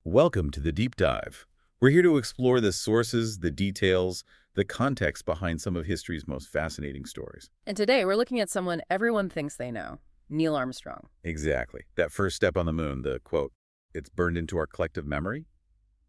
Welcome to the Deep Dive. We're here to explore the sources, the details, the context behind some of history's most fascinating stories. And today we're looking at someone everyone thinks they know, Neil Armstrong. Exactly. That first step on the moon, the quote, it's burned into our collective memory.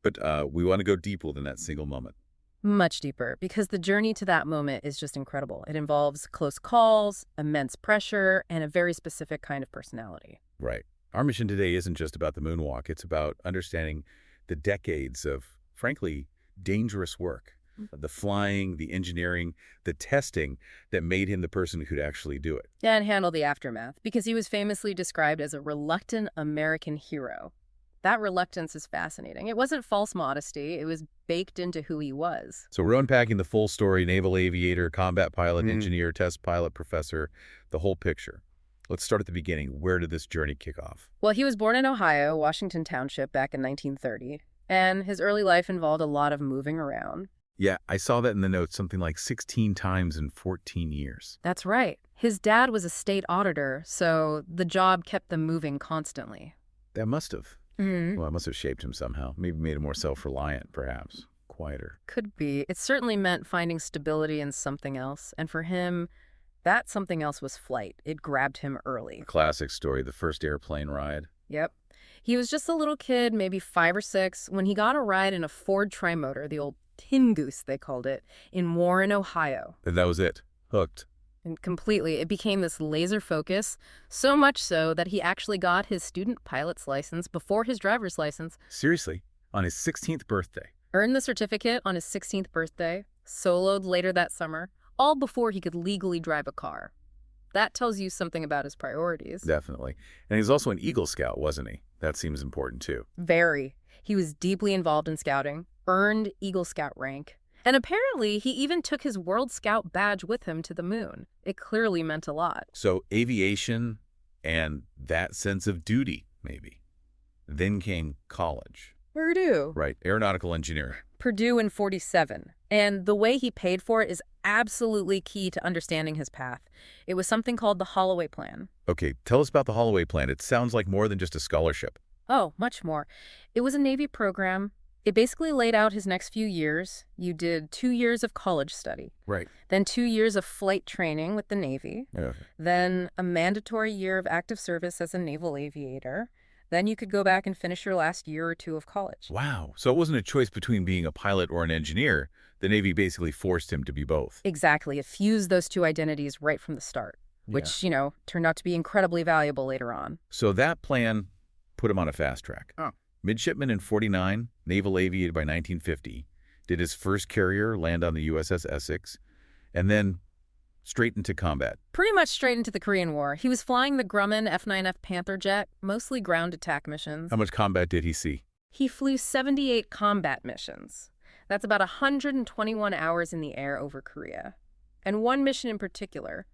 But we want to go deeper than that single moment. Much deeper, because the journey to that moment is just incredible. It involves close calls, immense pressure, and a very specific kind of personality. Right. Our mission today isn't just about the moonwalk. It's about understanding the decades of, frankly, dangerous work. The flying, the engineering, the testing that made him the person who could actually do it. And handle the aftermath, because he was famously described as a reluctant American hero. That reluctance is fascinating. It wasn't false modesty. It was baked into who he was. So we're unpacking the full story: naval aviator, combat pilot, engineer, test pilot, professor, the whole picture. Let's start at the beginning. Where did this journey kick off? Well, he was born in Ohio, Washington Township, back in 1930. And his early life involved a lot of moving around. Yeah, I saw that in the notes, something like 16 times in 14 years. That's right. His dad was a state auditor, so the job kept them moving constantly. That must have. Well, it must have shaped him somehow. Maybe made him more self-reliant, perhaps. Quieter. Could be. It certainly meant finding stability in something else. And for him, that something else was flight. It grabbed him early. Classic story, the first airplane ride. Yep. He was just a little kid, maybe 5 or 6, when he got a ride in a Ford Trimotor, the old tin goose, they called it, in Warren, Ohio. And that was it. Hooked. And completely, it became this laser focus, so much so that he actually got his student pilot's license before his driver's license. Seriously, on his 16th birthday. Earned the certificate on his 16th birthday, soloed later that summer, all before he could legally drive a car. That tells you something about his priorities. Definitely. And he's also an Eagle Scout, wasn't he? That seems important, too. Very. He was deeply involved in scouting, earned Eagle Scout rank, and apparently he even took his World Scout badge with him to the moon. It clearly meant a lot. So aviation and that sense of duty, maybe. Then came college. Purdue. Right, aeronautical engineer. Purdue in 47. And the way he paid for it is absolutely key to understanding his path. It was something called the Holloway Plan. Okay, tell us about the Holloway Plan. It sounds like more than just a scholarship. Oh, much more. It was a Navy program. It basically laid out his next few years. You did 2 years of college study. Right. Then 2 years of flight training with the Navy. Okay. Then a mandatory year of active service as a naval aviator. Then you could go back and finish your last year or 2 of college. Wow. So it wasn't a choice between being a pilot or an engineer. The Navy basically forced him to be both. Exactly. It fused those 2 identities right from the start, which, turned out to be incredibly valuable later on. So that plan put him on a fast track. Oh. Midshipman in 49, naval aviator by 1950, did his first carrier land on the USS Essex, and then straight into combat. Pretty much straight into the Korean War. He was flying the Grumman F-9F Panther jet, mostly ground attack missions. How much combat did he see? He flew 78 combat missions. That's about 121 hours in the air over Korea. And one mission in particular,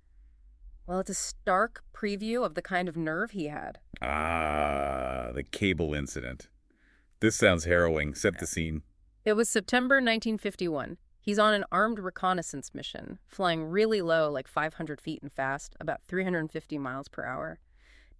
well, it's a stark preview of the kind of nerve he had. Ah, the cable incident. This sounds harrowing. Set the scene. It was September 1951. He's on an armed reconnaissance mission, flying really low, like 500 feet and fast, about 350 miles per hour,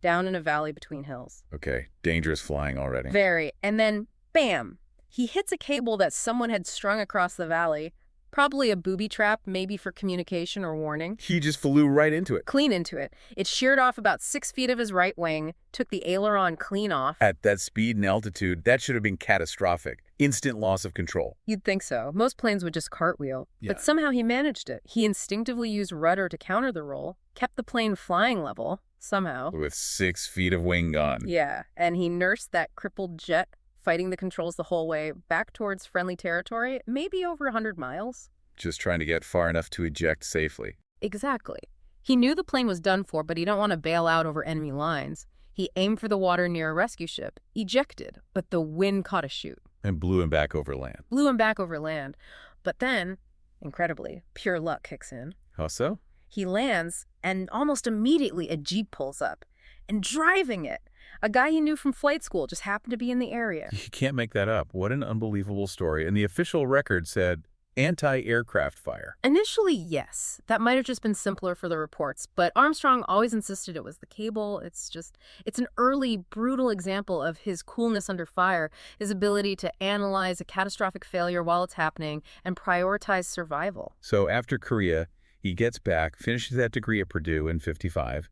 down in a valley between hills. Okay, dangerous flying already. Very. And then, bam! He hits a cable that someone had strung across the valley. Probably a booby trap, maybe for communication or warning. He just flew right into it. Clean into it. It sheared off about 6 feet of his right wing, took the aileron clean off. At that speed and altitude, that should have been catastrophic. Instant loss of control. You'd think so. Most planes would just cartwheel. Yeah. But somehow he managed it. He instinctively used rudder to counter the roll, kept the plane flying level, somehow. With 6 feet of wing gone. Yeah, and he nursed that crippled jet, fighting the controls the whole way, back towards friendly territory, maybe over 100 miles. Just trying to get far enough to eject safely. Exactly. He knew the plane was done for, but he didn't want to bail out over enemy lines. He aimed for the water near a rescue ship, ejected, but the wind caught a chute. And blew him back over land. Blew him back over land. But then, incredibly, pure luck kicks in. How so? He lands, and almost immediately a Jeep pulls up. And driving it, a guy he knew from flight school just happened to be in the area. You can't make that up. What an unbelievable story. And the official record said anti-aircraft fire. Initially, yes. That might have just been simpler for the reports, but Armstrong always insisted it was the cable. It's an early, brutal example of his coolness under fire, his ability to analyze a catastrophic failure while it's happening and prioritize survival. So after Korea, he gets back, finishes that degree at Purdue in '55,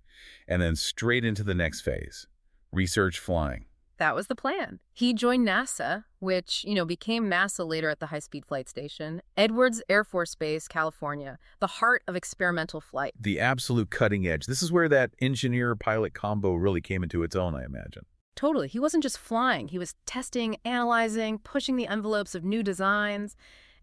and then straight into the next phase, research flying. That was the plan. He joined NASA, which, became NASA later at the High-Speed Flight Station, Edwards Air Force Base, California, the heart of experimental flight. The absolute cutting edge. This is where that engineer-pilot combo really came into its own, I imagine. Totally. He wasn't just flying. He was testing, analyzing, pushing the envelopes of new designs.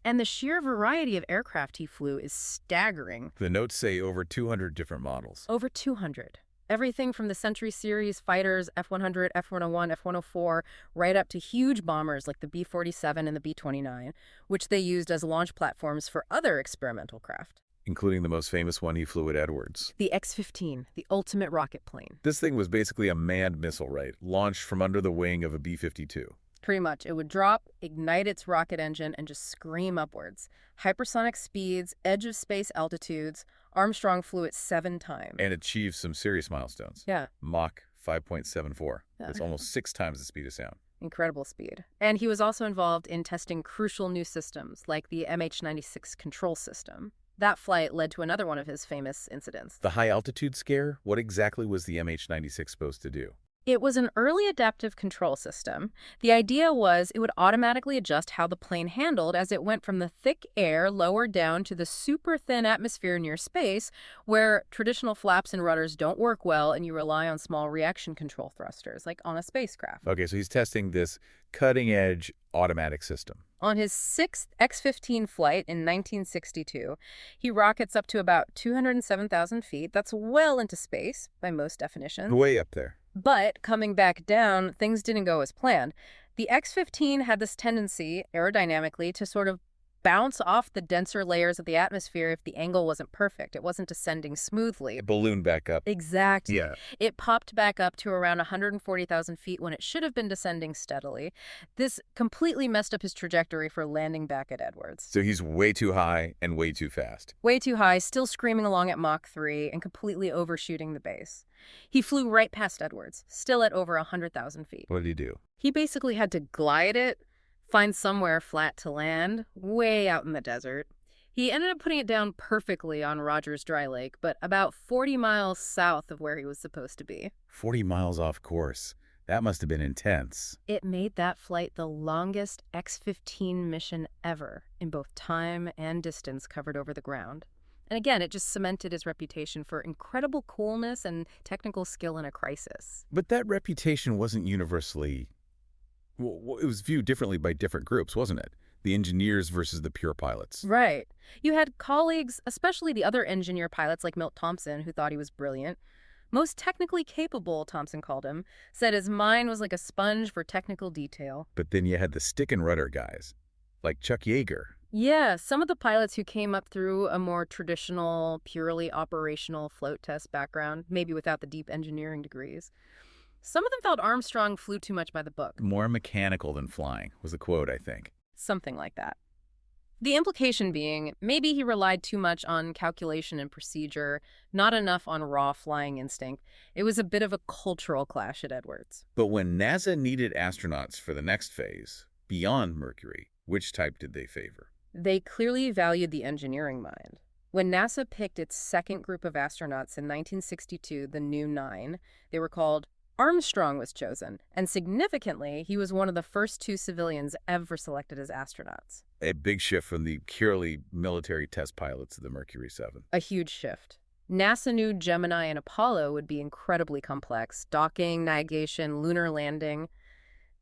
And the sheer variety of aircraft he flew is staggering. The notes say over 200 different models. Over 200. Everything from the Century Series fighters, F-100, F-101, F-104, right up to huge bombers like the B-47 and the B-29, which they used as launch platforms for other experimental craft. Including the most famous one he flew at Edwards. The X-15, the ultimate rocket plane. This thing was basically a manned missile, right? Launched from under the wing of a B-52. Pretty much. It would drop, ignite its rocket engine, and just scream upwards. Hypersonic speeds, edge of space altitudes. Armstrong flew it 7 times. And achieved some serious milestones. Yeah. Mach 5.74. Yeah. That's almost 6 times the speed of sound. Incredible speed. And he was also involved in testing crucial new systems, like the MH-96 control system. That flight led to another one of his famous incidents. The high-altitude scare? What exactly was the MH-96 supposed to do? It was an early adaptive control system. The idea was it would automatically adjust how the plane handled as it went from the thick air lower down to the super thin atmosphere near space, where traditional flaps and rudders don't work well and you rely on small reaction control thrusters, like on a spacecraft. Okay, so he's testing this cutting-edge automatic system. On his 6th X-15 flight in 1962, he rockets up to about 207,000 feet. That's well into space by most definitions. Way up there. But coming back down, things didn't go as planned. The X-15 had this tendency, aerodynamically, to sort of bounce off the denser layers of the atmosphere if the angle wasn't perfect. It wasn't descending smoothly. It ballooned back up. Exactly. Yeah. It popped back up to around 140,000 feet when it should have been descending steadily. This completely messed up his trajectory for landing back at Edwards. So he's way too high and way too fast. Way too high, still screaming along at Mach 3 and completely overshooting the base. He flew right past Edwards, still at over 100,000 feet. What did he do? He basically had to glide it, find somewhere flat to land, way out in the desert. He ended up putting it down perfectly on Rogers Dry Lake, but about 40 miles south of where he was supposed to be. 40 miles off course. That must have been intense. It made that flight the longest X-15 mission ever, in both time and distance covered over the ground. And again, it just cemented his reputation for incredible coolness and technical skill in a crisis. But that reputation wasn't universally... Well, it was viewed differently by different groups, wasn't it? The engineers versus the pure pilots. Right. You had colleagues, especially the other engineer pilots like Milt Thompson, who thought he was brilliant. Most technically capable, Thompson called him, said his mind was like a sponge for technical detail. But then you had the stick and rudder guys, like Chuck Yeager. Yeah, some of the pilots who came up through a more traditional, purely operational float test background, maybe without the deep engineering degrees. Some of them felt Armstrong flew too much by the book. More mechanical than flying was the quote, I think. Something like that. The implication being, maybe he relied too much on calculation and procedure, not enough on raw flying instinct. It was a bit of a cultural clash at Edwards. But when NASA needed astronauts for the next phase, beyond Mercury, which type did they favor? They clearly valued the engineering mind. When NASA picked its second group of astronauts in 1962, the new 9, they were called Armstrong was chosen, and significantly, he was one of the first 2 civilians ever selected as astronauts. A big shift from the purely military test pilots of the Mercury 7. A huge shift. NASA knew Gemini and Apollo would be incredibly complex. Docking, navigation, lunar landing.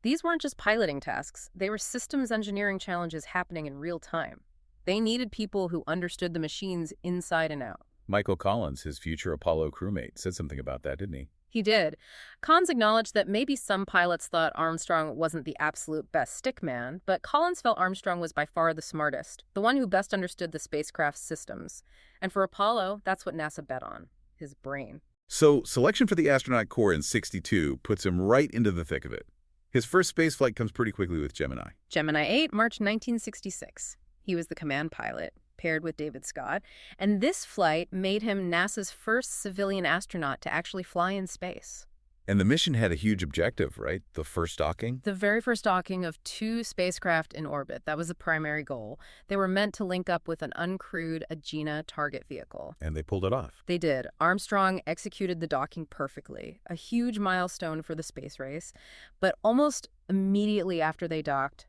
These weren't just piloting tasks. They were systems engineering challenges happening in real time. They needed people who understood the machines inside and out. Michael Collins, his future Apollo crewmate, said something about that, didn't he? He did. Collins acknowledged that maybe some pilots thought Armstrong wasn't the absolute best stickman, but Collins felt Armstrong was by far the smartest, the one who best understood the spacecraft's systems. And for Apollo, that's what NASA bet on, his brain. So selection for the astronaut corps in '62 puts him right into the thick of it. His first spaceflight comes pretty quickly with Gemini. Gemini 8, March 1966. He was the command pilot, paired with David Scott, and this flight made him NASA's first civilian astronaut to actually fly in space. And the mission had a huge objective, right? The first docking? The very first docking of 2 spacecraft in orbit. That was the primary goal. They were meant to link up with an uncrewed Agena target vehicle. And they pulled it off. They did. Armstrong executed the docking perfectly, a huge milestone for the space race. But almost immediately after they docked,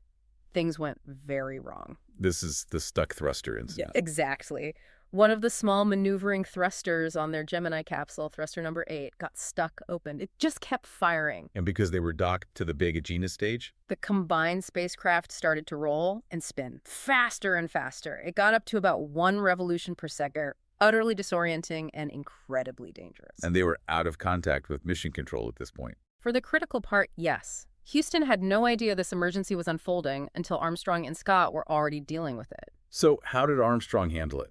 things went very wrong. This is the stuck thruster incident. Yeah, exactly. One of the small maneuvering thrusters on their Gemini capsule, thruster number 8, got stuck open. It just kept firing. And because they were docked to the big Agena stage? The combined spacecraft started to roll and spin faster and faster. It got up to about 1 revolution per second, utterly disorienting and incredibly dangerous. And they were out of contact with mission control at this point. For the critical part, yes. Houston had no idea this emergency was unfolding until Armstrong and Scott were already dealing with it. So how did Armstrong handle it?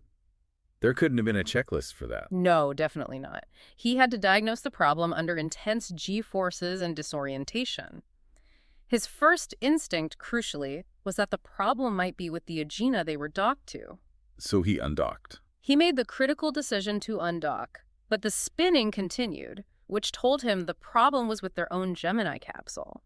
There couldn't have been a checklist for that. No, definitely not. He had to diagnose the problem under intense G-forces and disorientation. His first instinct, crucially, was that the problem might be with the Agena they were docked to. So he undocked. He made the critical decision to undock, but the spinning continued, which told him the problem was with their own Gemini capsule.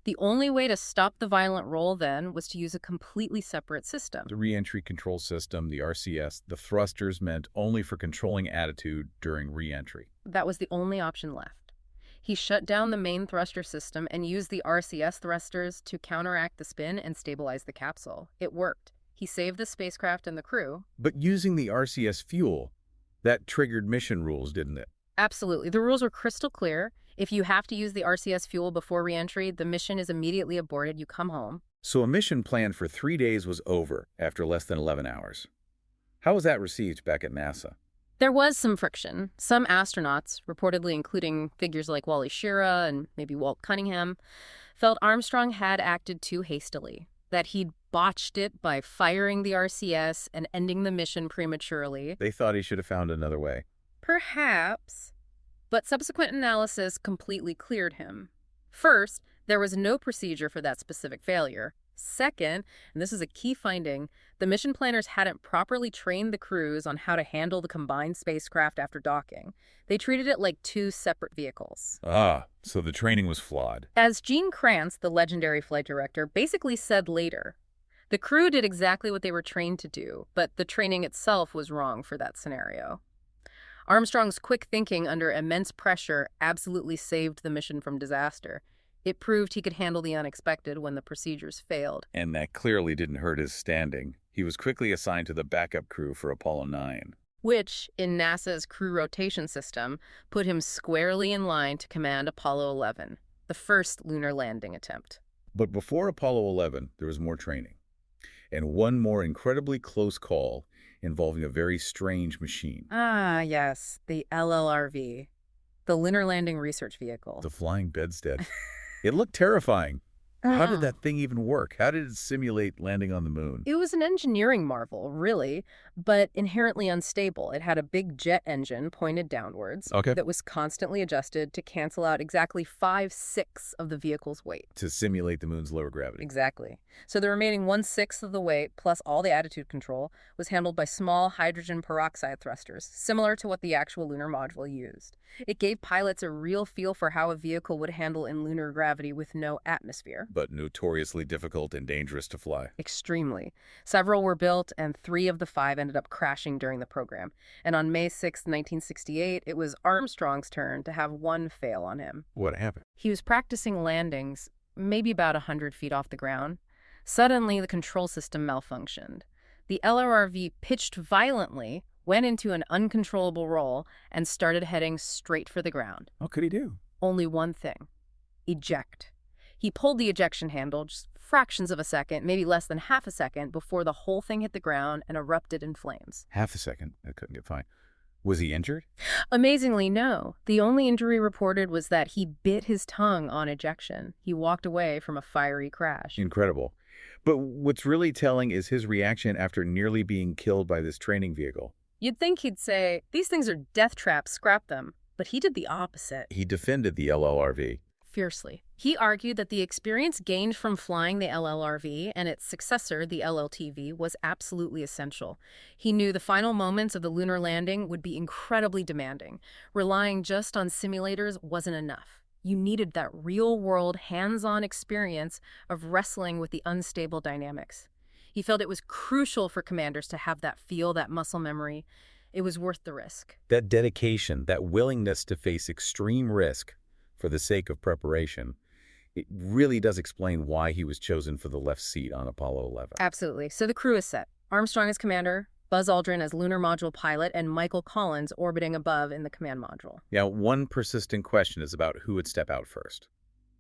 The only way to stop the violent roll then was to use a completely separate system. The re-entry control system, the RCS, the thrusters meant only for controlling attitude during re-entry. That was the only option left. He shut down the main thruster system and used the RCS thrusters to counteract the spin and stabilize the capsule. It worked. He saved the spacecraft and the crew. But using the RCS fuel, that triggered mission rules, didn't it? Absolutely. The rules were crystal clear. If you have to use the RCS fuel before re-entry, the mission is immediately aborted. You come home. So a mission planned for 3 days was over after less than 11 hours. How was that received back at NASA? There was some friction. Some astronauts, reportedly including figures like Wally Schirra and maybe Walt Cunningham, felt Armstrong had acted too hastily, that he'd botched it by firing the RCS and ending the mission prematurely. They thought he should have found another way. Perhaps. But subsequent analysis completely cleared him. First, there was no procedure for that specific failure. Second, and this is a key finding, the mission planners hadn't properly trained the crews on how to handle the combined spacecraft after docking. They treated it like 2 separate vehicles. Ah, so the training was flawed. As Gene Kranz, the legendary flight director, basically said later, the crew did exactly what they were trained to do, but the training itself was wrong for that scenario. Armstrong's quick thinking under immense pressure absolutely saved the mission from disaster. It proved he could handle the unexpected when the procedures failed. And that clearly didn't hurt his standing. He was quickly assigned to the backup crew for Apollo 9. Which, in NASA's crew rotation system, put him squarely in line to command Apollo 11, the first lunar landing attempt. But before Apollo 11, there was more training. And one more incredibly close call involving a very strange machine. Ah, yes, the LLRV, the Lunar Landing Research Vehicle. The flying bedstead. It looked terrifying. How did that thing even work? How did it simulate landing on the moon? It was an engineering marvel, really, but inherently unstable. It had a big jet engine pointed downwards that was constantly adjusted to cancel out exactly 5/6 of the vehicle's weight. To simulate the moon's lower gravity. Exactly. So the remaining 1/6 of the weight, plus all the attitude control, was handled by small hydrogen peroxide thrusters, similar to what the actual lunar module used. It gave pilots a real feel for how a vehicle would handle in lunar gravity with no atmosphere. But notoriously difficult and dangerous to fly. Extremely. Several were built, and 3 of the 5 ended up crashing during the program. And on May 6, 1968, it was Armstrong's turn to have one fail on him. What happened? He was practicing landings, maybe about 100 feet off the ground. Suddenly, the control system malfunctioned. The LRRV pitched violently, went into an uncontrollable roll, and started heading straight for the ground. What could he do? Only one thing. Eject. He pulled the ejection handle just fractions of a second, maybe less than half a second, before the whole thing hit the ground and erupted in flames. Half a second. I couldn't get fine. Was he injured? Amazingly, no. The only injury reported was that he bit his tongue on ejection. He walked away from a fiery crash. Incredible. But what's really telling is his reaction after nearly being killed by this training vehicle. You'd think he'd say, "These things are death traps, scrap them." But he did the opposite. He defended the LLRV. fiercely. He argued that the experience gained from flying the LLRV and its successor, the LLTV, was absolutely essential. He knew the final moments of the lunar landing would be incredibly demanding. Relying just on simulators wasn't enough. You needed that real-world, hands-on experience of wrestling with the unstable dynamics. He felt it was crucial for commanders to have that feel, that muscle memory. It was worth the risk. That dedication, that willingness to face extreme risk for the sake of preparation, it really does explain why he was chosen for the left seat on Apollo 11. Absolutely. So the crew is set. Armstrong as commander, Buzz Aldrin as lunar module pilot, and Michael Collins orbiting above in the command module. Now, one persistent question is about who would step out first.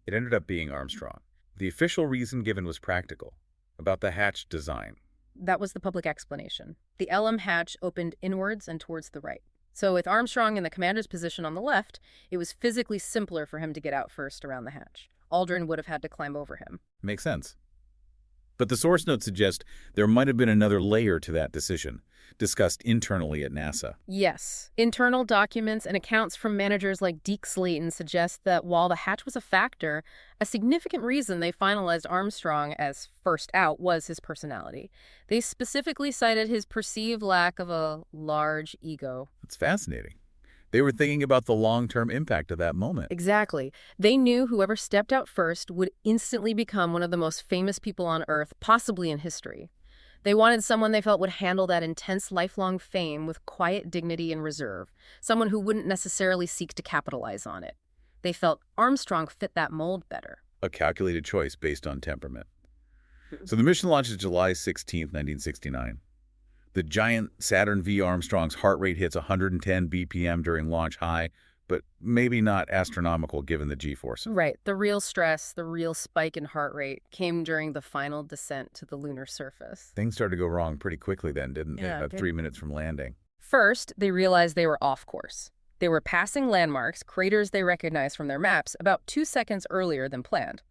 It ended up being Armstrong. The official reason given was practical, about the hatch design. That was the public explanation. The LM hatch opened inwards and towards the right. So with Armstrong in the commander's position on the left, it was physically simpler for him to get out first around the hatch. Aldrin would have had to climb over him. Makes sense. But the source notes suggest there might have been another layer to that decision, discussed internally at NASA. Yes. Internal documents and accounts from managers like Deke Slayton suggest that while the hatch was a factor, a significant reason they finalized Armstrong as first out was his personality. They specifically cited his perceived lack of a large ego. That's fascinating. They were thinking about the long-term impact of that moment. Exactly. They knew whoever stepped out first would instantly become one of the most famous people on Earth, possibly in history. They wanted someone they felt would handle that intense lifelong fame with quiet dignity and reserve, someone who wouldn't necessarily seek to capitalize on it. They felt Armstrong fit that mold better. A calculated choice based on temperament. So the mission launches July 16, 1969. The giant Saturn V Armstrong's heart rate hits 110 BPM during launch high, but maybe not astronomical given the G-force. Right. The real stress, the real spike in heart rate came during the final descent to the lunar surface. Things started to go wrong pretty quickly then, didn't they? Yeah, About 3 minutes from landing. First, they realized they were off course. They were passing landmarks, craters they recognized from their maps, about 2 seconds earlier than planned.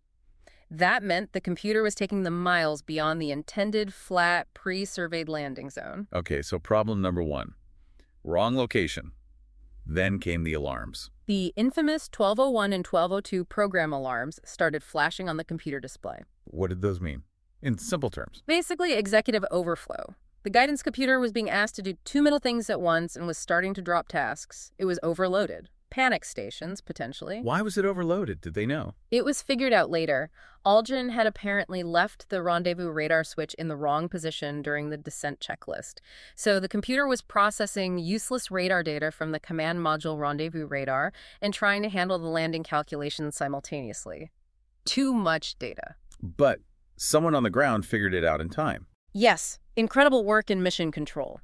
That meant the computer was taking them miles beyond the intended, flat, pre-surveyed landing zone. Okay, so problem number 1. Wrong location. Then came the alarms. The infamous 1201 and 1202 program alarms started flashing on the computer display. What did those mean? In simple terms. Basically, executive overflow. The guidance computer was being asked to do too many things at once and was starting to drop tasks. It was overloaded. Panic stations, potentially. Why was it overloaded? Did they know? It was figured out later. Aldrin had apparently left the rendezvous radar switch in the wrong position during the descent checklist. So the computer was processing useless radar data from the command module rendezvous radar and trying to handle the landing calculations simultaneously. Too much data. But someone on the ground figured it out in time. Yes, incredible work in mission control.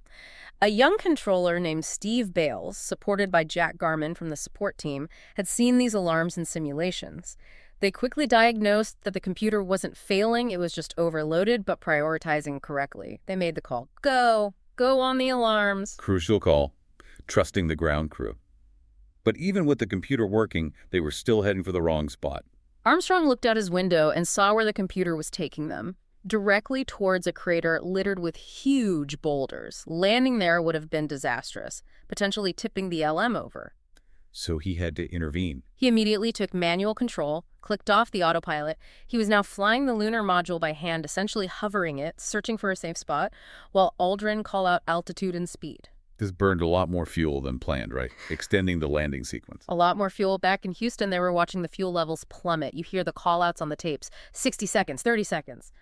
A young controller named Steve Bales, supported by Jack Garman from the support team, had seen these alarms in simulations. They quickly diagnosed that the computer wasn't failing, it was just overloaded, but prioritizing correctly. They made the call. Go on the alarms. Crucial call. Trusting the ground crew. But even with the computer working, they were still heading for the wrong spot. Armstrong looked out his window and saw where the computer was taking them. Directly towards a crater littered with huge boulders. Landing there would have been disastrous, potentially tipping the LM over. So he had to intervene. He immediately took manual control, clicked off the autopilot. He was now flying the lunar module by hand, essentially hovering it, searching for a safe spot, while Aldrin called out altitude and speed. This burned a lot more fuel than planned, right? Extending the landing sequence. A lot more fuel. Back in Houston, they were watching the fuel levels plummet. You hear the call-outs on the tapes. 60 seconds, 30 seconds.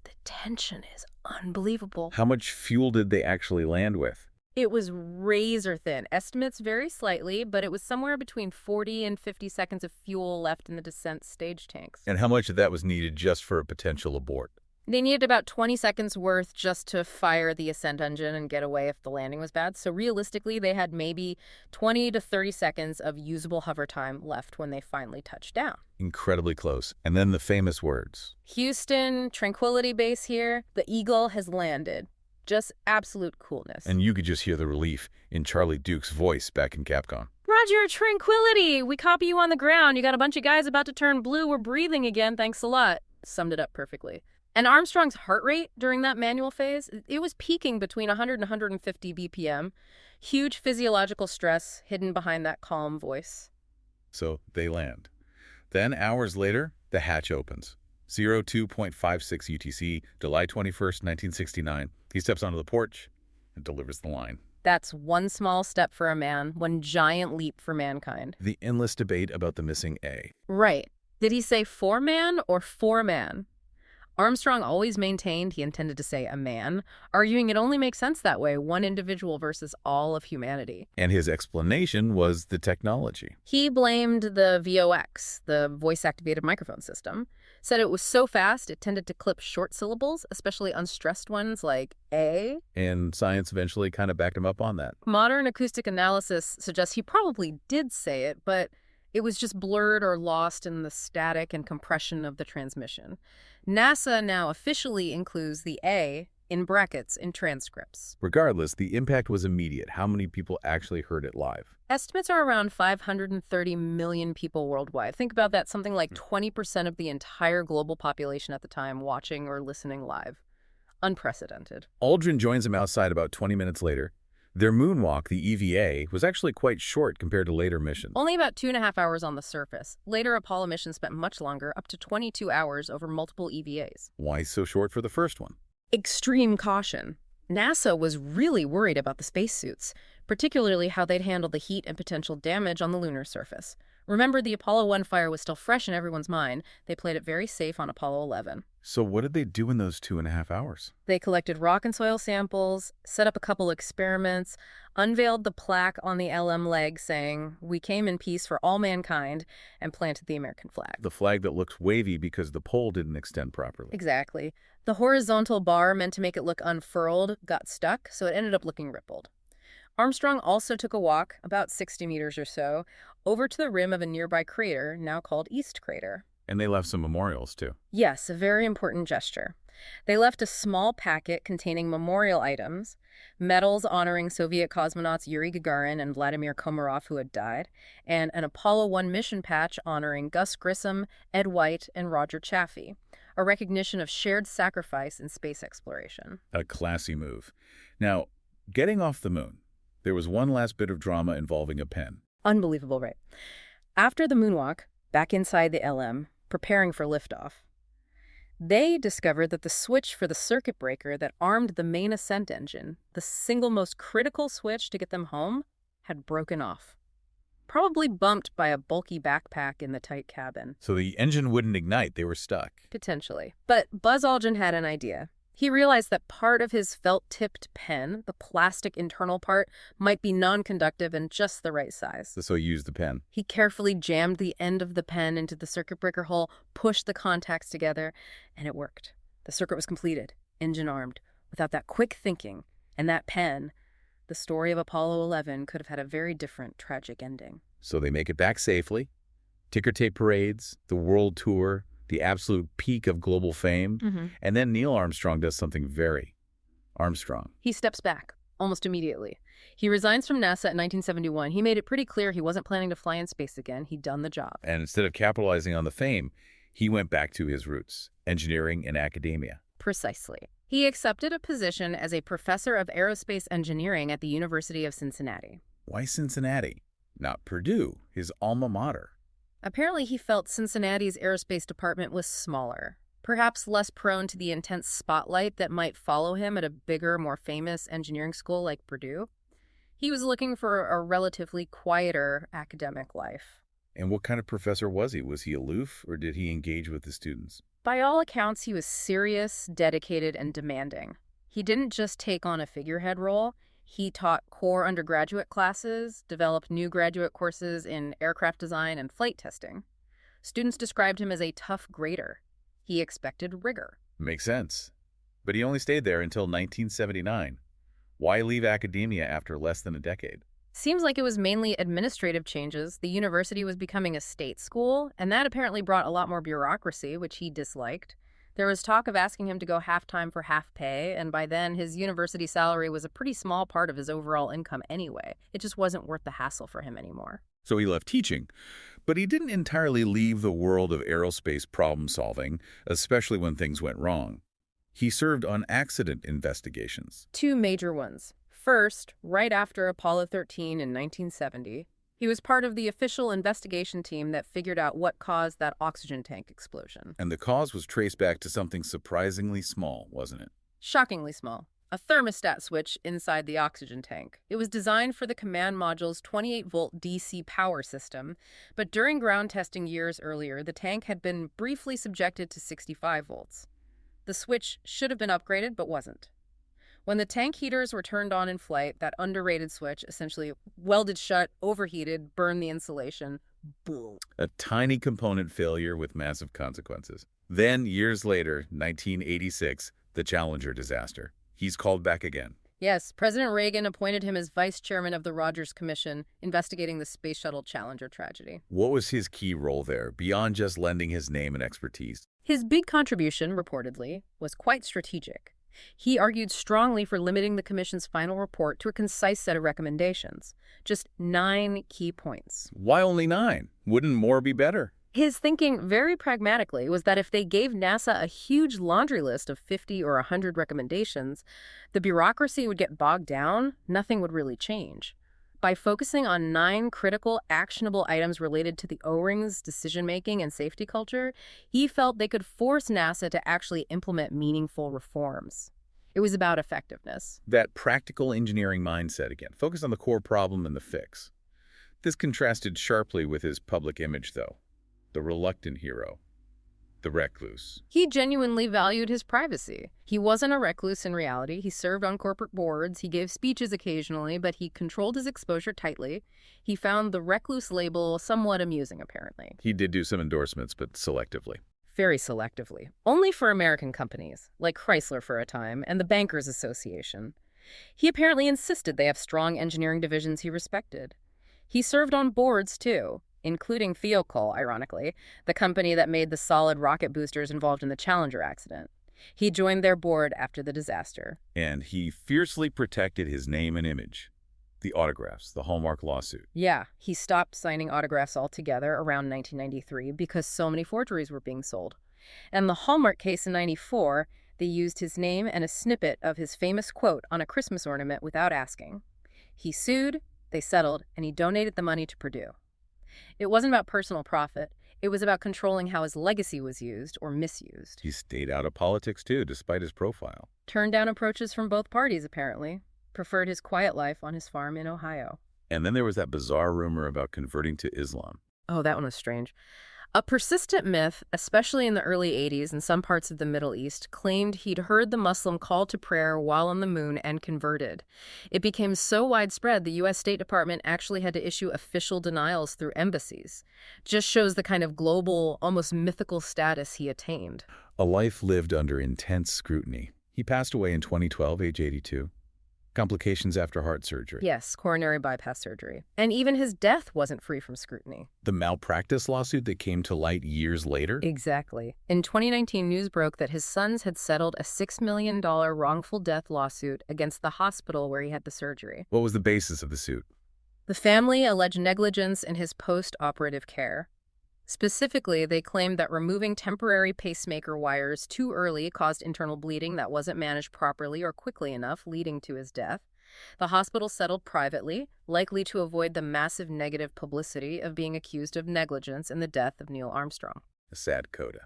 The tension is unbelievable. How much fuel did they actually land with? It was razor thin. Estimates vary slightly, but it was somewhere between 40 and 50 seconds of fuel left in the descent stage tanks. And how much of that was needed just for a potential abort? They needed about 20 seconds worth just to fire the ascent engine and get away if the landing was bad. So realistically, they had maybe 20 to 30 seconds of usable hover time left when they finally touched down. Incredibly close. And then the famous words. Houston, Tranquility Base here. The Eagle has landed. Just absolute coolness. And you could just hear the relief in Charlie Duke's voice back in Capcom. Roger, Tranquility. We copy you on the ground. You got a bunch of guys about to turn blue. We're breathing again. Thanks a lot. Summed it up perfectly. And Armstrong's heart rate during that manual phase, it was peaking between 100 and 150 BPM. Huge physiological stress hidden behind that calm voice. So they land. Then, hours later, the hatch opens. 02.56 UTC, July 21st, 1969. He steps onto the porch and delivers the line. That's one small step for a man, one giant leap for mankind. The endless debate about the missing A. Right. Did he say for man or for man? Armstrong always maintained he intended to say a man, arguing it only makes sense that way, one individual versus all of humanity. And his explanation was the technology. He blamed the VOX, the voice-activated microphone system, said it was so fast it tended to clip short syllables, especially unstressed ones like A. And science eventually kind of backed him up on that. Modern acoustic analysis suggests he probably did say it, but it was just blurred or lost in the static and compression of the transmission. NASA now officially includes the A in brackets in transcripts. Regardless, the impact was immediate. How many people actually heard it live? Estimates are around 530 million people worldwide. Think about that, something like 20% of the entire global population at the time watching or listening live. Unprecedented. Aldrin joins him outside about 20 minutes later. Their moonwalk, the EVA, was actually quite short compared to later missions. Only about 2.5 hours on the surface. Later Apollo missions spent much longer, up to 22 hours over multiple EVAs. Why so short for the first one? Extreme caution. NASA was really worried about the spacesuits, particularly how they'd handle the heat and potential damage on the lunar surface. Remember, the Apollo 1 fire was still fresh in everyone's mind. They played it very safe on Apollo 11. So what did they do in those 2.5 hours? They collected rock and soil samples, set up a couple experiments, unveiled the plaque on the LM leg saying, "We came in peace for all mankind," and planted the American flag. The flag that looks wavy because the pole didn't extend properly. Exactly. The horizontal bar meant to make it look unfurled got stuck, so it ended up looking rippled. Armstrong also took a walk, about 60 meters or so, over to the rim of a nearby crater, now called East Crater. And they left some memorials, too. Yes, a very important gesture. They left a small packet containing memorial items, medals honoring Soviet cosmonauts Yuri Gagarin and Vladimir Komarov, who had died, and an Apollo 1 mission patch honoring Gus Grissom, Ed White, and Roger Chaffee, a recognition of shared sacrifice in space exploration. A classy move. Now, getting off the moon, there was one last bit of drama involving a pen. Unbelievable, right? After the moonwalk, back inside the LM, preparing for liftoff, they discovered that the switch for the circuit breaker that armed the main ascent engine, the single most critical switch to get them home, had broken off. Probably bumped by a bulky backpack in the tight cabin. So the engine wouldn't ignite, they were stuck. Potentially. But Buzz Aldrin had an idea. He realized that part of his felt-tipped pen, the plastic internal part, might be non-conductive and just the right size. So he used the pen. He carefully jammed the end of the pen into the circuit breaker hole, pushed the contacts together, and it worked. The circuit was completed, engine armed. Without that quick thinking and that pen, the story of Apollo 11 could have had a very different, tragic ending. So they make it back safely. Ticker tape parades, the world tour, the absolute peak of global fame. And then Neil Armstrong does something very Armstrong. He steps back almost immediately. He resigns from NASA in 1971. He made it pretty clear he wasn't planning to fly in space again. He'd done the job. And instead of capitalizing on the fame, he went back to his roots, engineering and academia. Precisely. He accepted a position as a professor of aerospace engineering at the University of Cincinnati. Why Cincinnati? Not Purdue, his alma mater. Apparently, he felt Cincinnati's aerospace department was smaller, perhaps less prone to the intense spotlight that might follow him at a bigger, more famous engineering school like Purdue. He was looking for a relatively quieter academic life. And what kind of professor was he? Was he aloof, or did he engage with the students? By all accounts, he was serious, dedicated, and demanding. He didn't just take on a figurehead role. He taught core undergraduate classes, developed new graduate courses in aircraft design and flight testing. Students described him as a tough grader. He expected rigor. Makes sense. But he only stayed there until 1979. Why leave academia after less than a decade? Seems like it was mainly administrative changes. The university was becoming a state school, and that apparently brought a lot more bureaucracy, which he disliked. There was talk of asking him to go half-time for half pay, and by then his university salary was a pretty small part of his overall income anyway. It just wasn't worth the hassle for him anymore. So he left teaching. But he didn't entirely leave the world of aerospace problem-solving, especially when things went wrong. He served on accident investigations. 2 major ones. First, right after Apollo 13 in 1970, He was part of the official investigation team that figured out what caused that oxygen tank explosion. And the cause was traced back to something surprisingly small, wasn't it? Shockingly small. A thermostat switch inside the oxygen tank. It was designed for the command module's 28-volt DC power system, but during ground testing years earlier, the tank had been briefly subjected to 65 volts. The switch should have been upgraded, but wasn't. When the tank heaters were turned on in flight, that underrated switch essentially welded shut, overheated, burned the insulation. Boom. A tiny component failure with massive consequences. Then, years later, 1986, the Challenger disaster. He's called back again. Yes, President Reagan appointed him as vice chairman of the Rogers Commission, investigating the Space Shuttle Challenger tragedy. What was his key role there, beyond just lending his name and expertise? His big contribution, reportedly, was quite strategic. He argued strongly for limiting the commission's final report to a concise set of recommendations. Just 9 key points. Why only 9? Wouldn't more be better? His thinking, very pragmatically, was that if they gave NASA a huge laundry list of 50 or 100 recommendations, the bureaucracy would get bogged down, nothing would really change. By focusing on 9 critical, actionable items related to the O-rings, decision-making, and safety culture, he felt they could force NASA to actually implement meaningful reforms. It was about effectiveness. That practical engineering mindset again, focus on the core problem and the fix. This contrasted sharply with his public image, though. The reluctant hero, the recluse. He genuinely valued his privacy. He wasn't a recluse in reality. He served on corporate boards. He gave speeches occasionally, but he controlled his exposure tightly. He found the recluse label somewhat amusing, apparently. He did do some endorsements, but selectively. Very selectively. Only for American companies, like Chrysler for a time, and the Bankers Association. He apparently insisted they have strong engineering divisions he respected. He served on boards, too, including Thiokol, ironically, the company that made the solid rocket boosters involved in the Challenger accident. He joined their board after the disaster. And he fiercely protected his name and image. The autographs, the Hallmark lawsuit. Yeah, he stopped signing autographs altogether around 1993 because so many forgeries were being sold. And the Hallmark case in '94, they used his name and a snippet of his famous quote on a Christmas ornament without asking. He sued, they settled, and he donated the money to Purdue. It wasn't about personal profit. It was about controlling how his legacy was used or misused. He stayed out of politics, too, despite his profile. Turned down approaches from both parties, apparently. Preferred his quiet life on his farm in Ohio. And then there was that bizarre rumor about converting to Islam. Oh, that one was strange. A persistent myth, especially in the early '80s in some parts of the Middle East, claimed he'd heard the Muslim call to prayer while on the moon and converted. It became so widespread the U.S. State Department actually had to issue official denials through embassies. Just shows the kind of global, almost mythical status he attained. A life lived under intense scrutiny. He passed away in 2012, age 82. Complications after heart surgery. Yes, coronary bypass surgery. And even his death wasn't free from scrutiny. The malpractice lawsuit that came to light years later? Exactly. In 2019, news broke that his sons had settled a $6 million wrongful death lawsuit against the hospital where he had the surgery. What was the basis of the suit? The family alleged negligence in his post-operative care. Specifically, they claimed that removing temporary pacemaker wires too early caused internal bleeding that wasn't managed properly or quickly enough, leading to his death. The hospital settled privately, likely to avoid the massive negative publicity of being accused of negligence in the death of Neil Armstrong. A sad coda.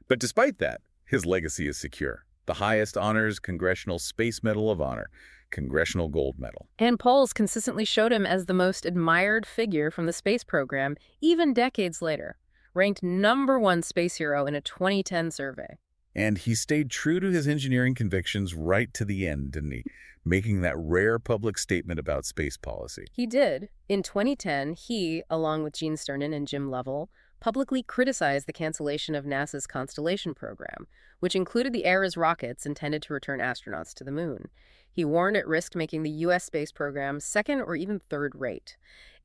But despite that, his legacy is secure. The highest honors, Congressional Space Medal of Honor, Congressional Gold Medal. And polls consistently showed him as the most admired figure from the space program, even decades later. Ranked #1 space hero in a 2010 survey. And he stayed true to his engineering convictions right to the end, didn't he? Making that rare public statement about space policy. He did. In 2010, he, along with Gene Cernan and Jim Lovell, publicly criticized the cancellation of NASA's Constellation program, which included the era's rockets intended to return astronauts to the moon. He warned it risked making the U.S. space program second or even third rate.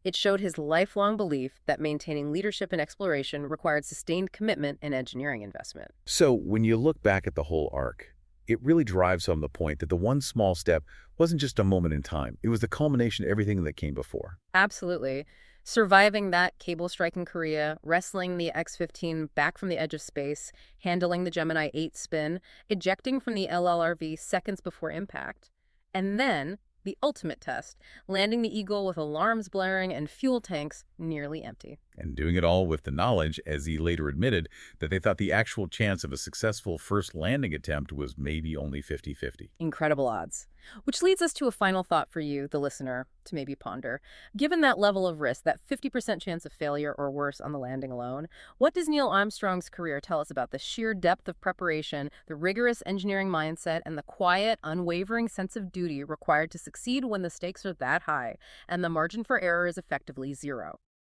It showed his lifelong belief that maintaining leadership in exploration required sustained commitment and engineering investment. So when you look back at the whole arc, it really drives home the point that the one small step wasn't just a moment in time. It was the culmination of everything that came before. Absolutely. Surviving that cable strike in Korea, wrestling the X-15 back from the edge of space, handling the Gemini 8 spin, ejecting from the LLRV seconds before impact, and then The ultimate test, landing the Eagle with alarms blaring and fuel tanks nearly empty. And doing it all with the knowledge, as he later admitted, that they thought the actual chance of a successful first landing attempt was maybe only 50-50. Incredible odds. Which leads us to a final thought for you, the listener, to maybe ponder. Given that level of risk, that 50% chance of failure or worse on the landing alone, what does Neil Armstrong's career tell us about the sheer depth of preparation, the rigorous engineering mindset, and the quiet, unwavering sense of duty required to succeed when the stakes are that high and the margin for error is effectively zero?